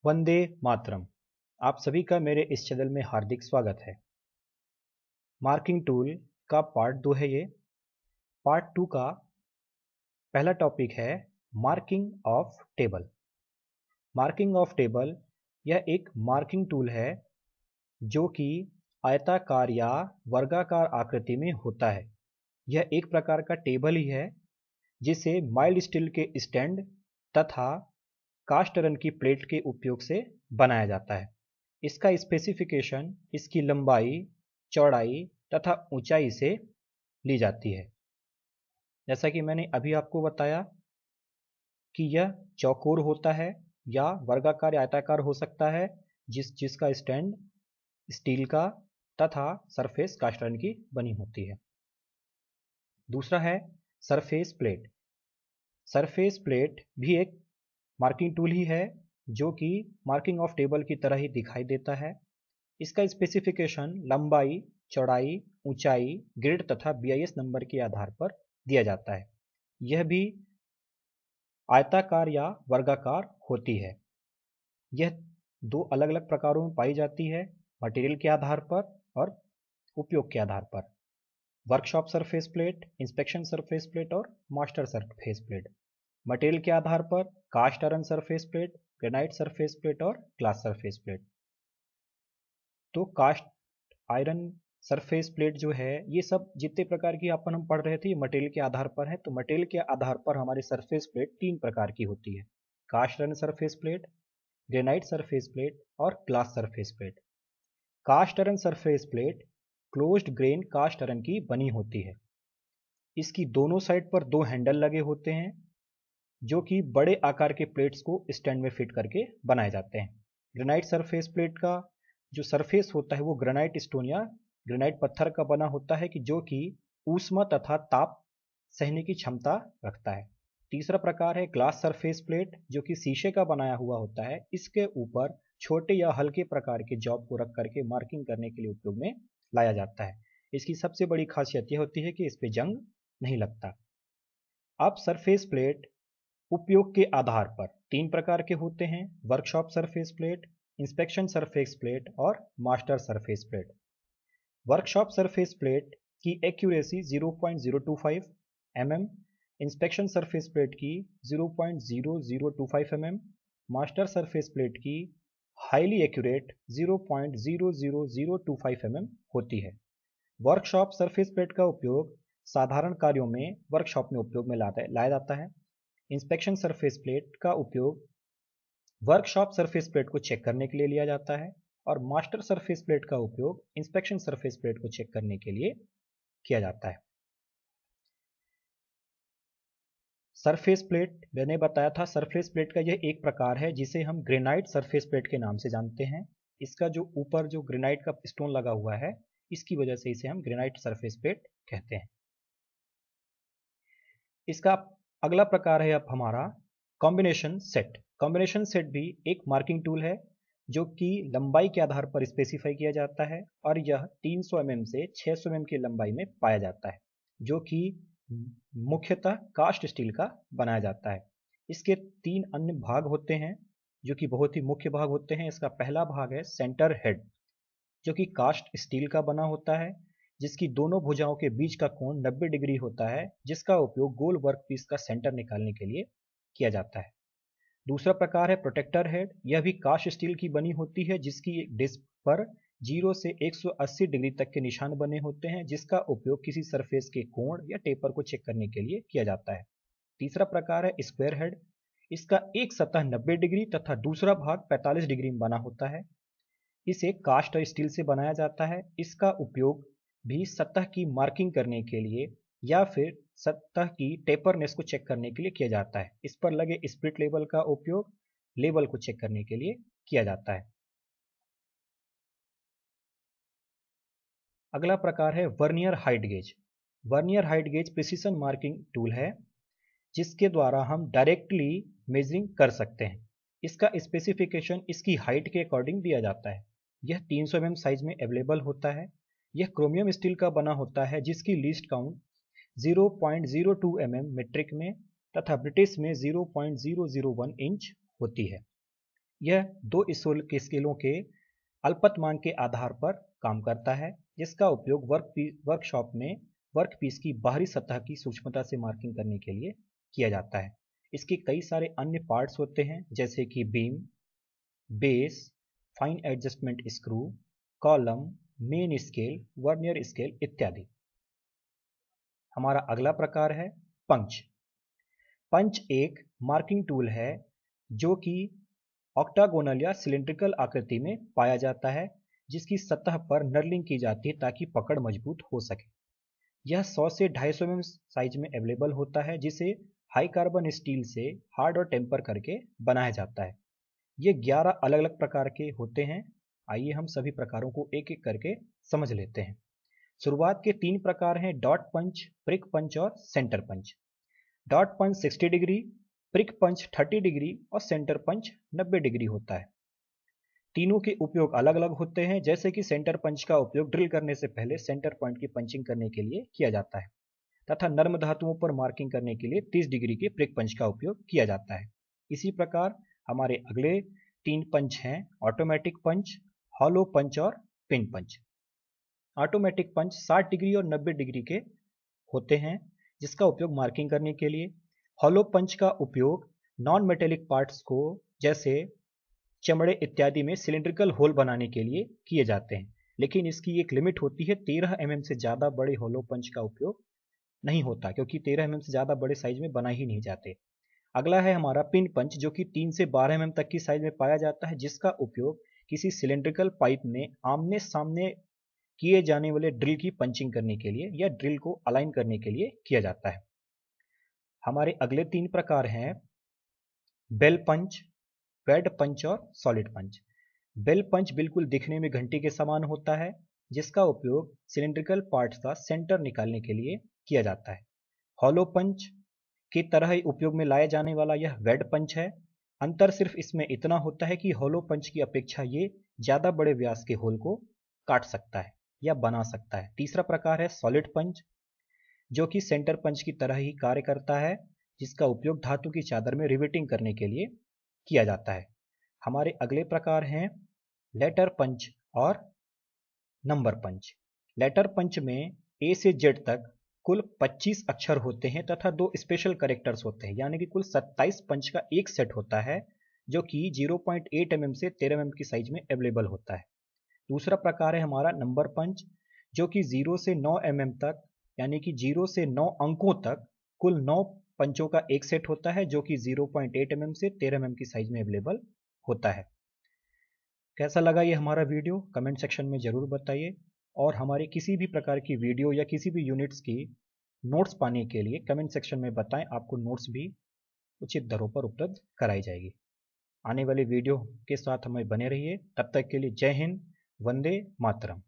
वंदे मातरम। आप सभी का मेरे इस चैनल में हार्दिक स्वागत है। मार्किंग टूल का पार्ट 2 है ये। पार्ट 2 का पहला टॉपिक है marking of table. Marking of table यह एक मार्किंग टूल है जो कि आयताकार या वर्गाकार आकृति में होता है। यह एक प्रकार का टेबल ही है जिसे माइल्ड स्टील के स्टैंड तथा कास्ट आयरन की प्लेट के उपयोग से बनाया जाता है। इसका स्पेसिफिकेशन इसकी लंबाई, चौड़ाई तथा ऊंचाई से ली जाती है। जैसा कि मैंने अभी आपको बताया कि यह चौकोर होता है या वर्गाकार या आयताकार हो सकता है, जिसका स्टैंड स्टील का तथा सरफेस कास्ट आयरन की बनी होती है। दूसरा है सरफेस प्लेट। सरफेस प्लेट भी एक मार्किंग टूल ही है जो कि मार्किंग ऑफ टेबल की तरह ही दिखाई देता है। इसका स्पेसिफिकेशन लंबाई, चौड़ाई, ऊंचाई, ग्रिड तथा बीआईएस नंबर के आधार पर दिया जाता है। यह भी आयताकार या वर्गाकार होती है। यह दो अलग अलग प्रकारों में पाई जाती है, मटेरियल के आधार पर और उपयोग के आधार पर। Workshop surface plate, inspection surface plate और मास्टर सरफेस प्लेट। मटेरियल के आधार पर cast iron surface plate, granite surface plate और ग्लास सरफेस प्लेट। तो कास्ट आयरन सरफेस प्लेट जो है, ये सब जितने प्रकार की अपन हम पढ़ रहे थे ये मटेरियल के आधार पर है। तो मटेरियल के आधार पर हमारी सरफेस प्लेट तीन प्रकार की होती है: cast iron surface plate, granite surface plate और glass surface plate. Cast iron surface plate closed grain cast iron की बनी होती है। इसकी दोनों साइड पर दो हैंडल लगे होते हैं जो कि बड़े आकार के प्लेट्स को स्टैंड में फिट करके बनाए जाते हैं। ग्रेनाइट सरफेस प्लेट का जो सरफेस होता है वो ग्रेनाइट स्टोन या ग्रेनाइट पत्थर का बना होता है कि जो कि ऊष्मा तथा ताप सहने की क्षमता रखता है। तीसरा प्रकार है ग्लास सरफेस प्लेट जो कि शीशे का बनाया हुआ होता है। इसके ऊपर छोटे या हल्के प्रकार के जॉब को रख करके मार्किंग करने के लिए उपयोग में लाया जाता है। इसकी सबसे बड़ी खासियत यह होती है कि इस पे जंग नहीं लगता। अब सरफेस प्लेट उपयोग के आधार पर तीन प्रकार के होते हैं: workshop surface plate, inspection surface plate और master surface plate. Workshop surface plate की accuracy 0.025 mm, inspection surface plate की 0.0025 mm, मास्टर सरफेस प्लेट की हाईली एक्यूरेट 0.00025 mm होती है। वर्कशॉप सरफेस प्लेट का उपयोग साधारण कार्यों में वर्कशॉप में उपयोग में लाया जाता है। इंस्पेक्शन सरफेस प्लेट का उपयोग वर्कशॉप सरफेस प्लेट को चेक करने के लिए लिया जाता है और मास्टर सरफेस प्लेट का उपयोग इंस्पेक्शन सरफेस प्लेट को चेक करने के लिए किया जाता है। सरफेस प्लेट मैंने बताया था, सरफेस प्लेट का यह एक प्रकार है जिसे हम ग्रेनाइट सरफेस प्लेट के नाम से जानते हैं। इसका जो ऊपर जो ग्रेनाइट का स्टोन लगा हुआ है, इसकी वजह से इसे हम ग्रेनाइट सरफेस प्लेट कहते हैं। इसका अगला प्रकार है अब हमारा कॉम्बिनेशन सेट। कॉम्बिनेशन सेट भी एक मार्किंग टूल है जो कि लंबाई के आधार पर स्पेसिफाई किया जाता है और यह 300 mm से 600 mm की लंबाई में पाया जाता है, जो कि मुख्यतः कास्ट स्टील का बनाया जाता है। इसके तीन अन्य भाग होते हैं जो कि बहुत ही मुख्य भाग होते हैं। इसका पहला भाग है सेंटर हेड जो कि कास्ट स्टील का बना होता है, जिसकी दोनों भुजाओं के बीच का कोण 90 डिग्री होता है, जिसका उपयोग गोल वर्कपीस का सेंटर निकालने के लिए किया जाता है। दूसरा प्रकार है प्रोटेक्टर हेड। यह भी कास्ट स्टील की बनी होती है, जिसकी डिस्क पर 0 से 180 डिग्री तक के निशान बने होते हैं, जिसका उपयोग किसी सरफेस के कोण या टेपर को चेक करने के लिए किया जाता है। तीसरा प्रकार है स्क्वायर हेड। इसका एक सतह 90 डिग्री तथा दूसरा भाग 45 डिग्री में बना होता है। इसे कास्ट स्टील से बनाया जाता है। इसका उपयोग भी सतह की मार्किंग करने के लिए या फिर सतह की टेपरनेस को चेक करने के लिए किया जाता है। इस पर लगे स्प्लिट लेवल का उपयोग लेवल को चेक करने के लिए किया जाता है। अगला प्रकार है vernier height gauge. Vernier height gauge precision marking tool है जिसके द्वारा हम डायरेक्टली मेजरिंग कर सकते हैं। इसका स्पेसिफिकेशन इसकी हाइट के अकॉर्डिंग दिया जाता है। यह 300 mm साइज में अवेलेबल होता है। यह क्रोमियम स्टील का बना होता है जिसकी लीस्ट काउंट 0.02 mm मीट्रिक में तथा ब्रिटिश में 0.001 इंच होती है। यह दो स्केलों के अल्पतमांक के आधार पर काम करता है, जिसका उपयोग वर्कशॉप में वर्कपीस की बाहरी सतह की सूक्ष्मता से मार्किंग करने के लिए किया जाता है। इसके कई सारे अन्य पार्ट्स होते हैं, जैसे कि beam, base, fine adjustment screw, column, main scale, vernier scale इत्यादि। हमारा अगला प्रकार है पंच। पंच एक मार्किंग टूल है जो कि ऑक्टागोनल या सिलिंड्रिकल आकृति में पाया जाता है, जिसकी सतह पर नर्लिंग की जाती है ताकि पकड़ मजबूत हो सके। यह 100 से 250 mm साइज में अवेलेबल होता है, जिसे हाई कार्बन स्टील से हार्ड और टेम्पर करके बनाया जाता है। ये 11 अलग अलग प्रकार के होते हैं। आइए हम सभी प्रकारों को एक एक करके समझ लेते हैं। शुरुआत के 3 प्रकार हैं डॉट पंच, प्रिक पंच और सेंटर पंच। डॉट पंच 60 डिग्री, प्रिक पंच 30 डिग्री और सेंटर पंच 90 डिग्री होता है। तीनों के उपयोग अलग अलग होते हैं, जैसे कि सेंटर पंच का उपयोग ड्रिल करने से पहले सेंटर पॉइंट की पंचिंग करने के लिए किया जाता है तथा नर्म धातुओं पर मार्किंग करने के लिए 30 डिग्री के प्रिक पंच का उपयोग किया जाता है। इसी प्रकार हमारे अगले 3 पंच हैं ऑटोमेटिक पंच, हॉलो पंच और पिन पंच। ऑटोमेटिक पंच 60 डिग्री और 90 डिग्री के होते हैं, जिसका उपयोग मार्किंग करने के लिए। हॉलो पंच का उपयोग नॉन मेटेलिक पार्ट्स को जैसे चमड़े इत्यादि में सिलिंड्रिकल होल बनाने के लिए किए जाते हैं, लेकिन इसकी एक लिमिट होती है। 13 mm से ज़्यादा बड़े हॉलो पंच का उपयोग नहीं होता, क्योंकि 13 mm से ज़्यादा बड़े साइज में बना ही नहीं जाते। अगला है हमारा पिन पंच, जो कि 3 से 12 mm तक की साइज में पाया जाता है, जिसका उपयोग किसी सिलिंड्रिकल पाइप में आमने सामने किए जाने वाले ड्रिल की पंचिंग करने के लिए या ड्रिल को अलाइन करने के लिए किया जाता है। हमारे अगले 3 प्रकार हैं बेल पंच, वेड पंच और सॉलिड पंच। बेल पंच बिल्कुल दिखने में घंटी के समान होता है, जिसका उपयोग सिलिंड्रिकल पार्ट्स का सेंटर निकालने के लिए किया जाता है। हॉलो पंच की तरह ही उपयोग में लाया जाने वाला यह वेड पंच है। अंतर सिर्फ इसमें इतना होता है कि हॉलो पंच की अपेक्षा ये ज़्यादा बड़े व्यास के होल को काट सकता है या बना सकता है। तीसरा प्रकार है सॉलिड पंच, जो कि सेंटर पंच की तरह ही कार्य करता है, जिसका उपयोग धातु की चादर में रिवेटिंग करने के लिए किया जाता है। हमारे अगले प्रकार हैं लेटर पंच और नंबर पंच। लेटर पंच में ए से जेड तक कुल 25 अक्षर होते हैं तथा 2 स्पेशल कैरेक्टर्स होते हैं, यानी कि कुल 27 पंच का एक सेट होता है, जो कि 0.8 mm से 13 mm की साइज में अवेलेबल होता है। दूसरा प्रकार है हमारा नंबर पंच, जो कि 0 से 9 mm तक, यानी कि 0 से 9 अंकों तक कुल 9 पंचों का एक सेट होता है, जो कि 0.8 mm से 13 mm की साइज में अवेलेबल होता है। कैसा लगा ये हमारा वीडियो कमेंट सेक्शन में ज़रूर बताइए, और हमारे किसी भी प्रकार की वीडियो या किसी भी यूनिट्स की नोट्स पाने के लिए कमेंट सेक्शन में बताएं। आपको नोट्स भी उचित दरों पर उपलब्ध कराई जाएगी। आने वाले वीडियो के साथ हमें बने रहिए। तब तक के लिए जय हिंद, वंदे मातरम।